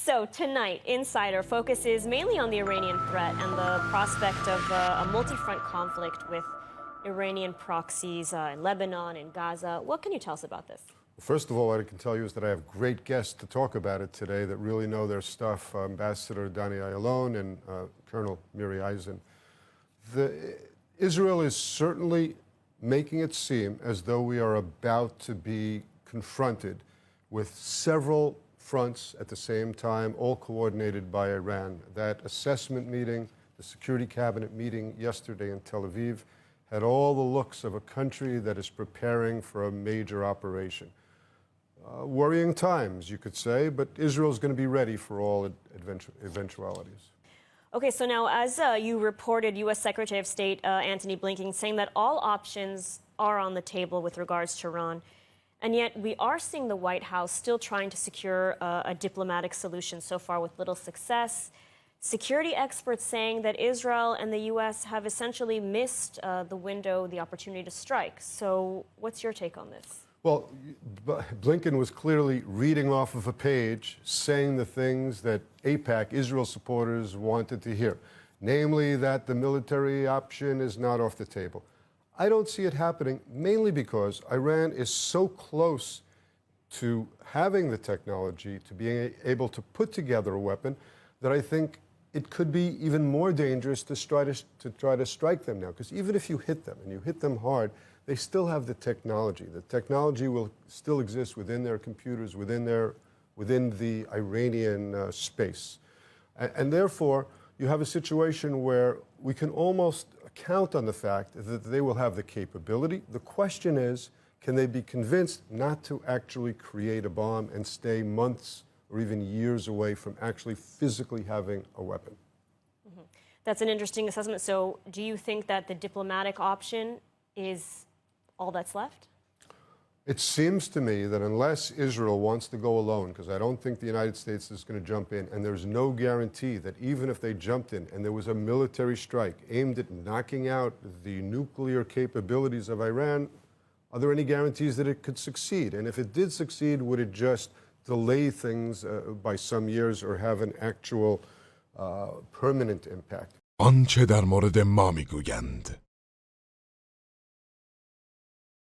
So tonight, Insider focuses mainly on the Iranian threat and the prospect of a multi-front conflict with Iranian proxies in Lebanon and Gaza. What can you tell us about this? First of all, what I can tell you is that I have great guests to talk about it today that really know their stuff, Ambassador Dani Ayalon and Colonel Miri Eisen. Israel is certainly making it seem as though we are about to be confronted with several fronts at the same time, all coordinated by Iran. That assessment meeting, the Security Cabinet meeting yesterday in Tel Aviv, had all the looks of a country that is preparing for a major operation. Worrying times, you could say, but Israel is going to be ready for all eventualities. Okay, so now as you reported, U.S. Secretary of State Antony Blinken saying that all options are on the table with regards to Iran, and yet we are seeing the White House still trying to secure a diplomatic solution so far with little success. Security experts saying that Israel and the U.S. have essentially missed the window, the opportunity to strike. So what's your take on this? Well, Blinken was clearly reading off of a page, saying the things that AIPAC, Israel supporters, wanted to hear, namely that the military option is not off the table. I don't see it happening, mainly because Iran is so close to having the technology, to being able to put together a weapon, that I think it could be even more dangerous to try to strike them now. Because even if you hit them, and you hit them hard, they still have the technology. The technology will still exist within their computers, within the Iranian space. And therefore, you have a situation where we can almost count on the fact that they will have the capability. The question is, can they be convinced not to actually create a bomb and stay months or even years away from actually physically having a weapon? Mm-hmm. That's an interesting assessment. So do you think that the diplomatic option is all that's left? It seems to me that unless Israel wants to go alone, because I don't think the United States is going to jump in, and there's no guarantee that even if they jumped in and there was a military strike aimed at knocking out the nuclear capabilities of Iran, are there any guarantees that it could succeed? And if it did succeed, would it just delay things by some years or have an actual permanent impact? آنچه در مورد ما میگویند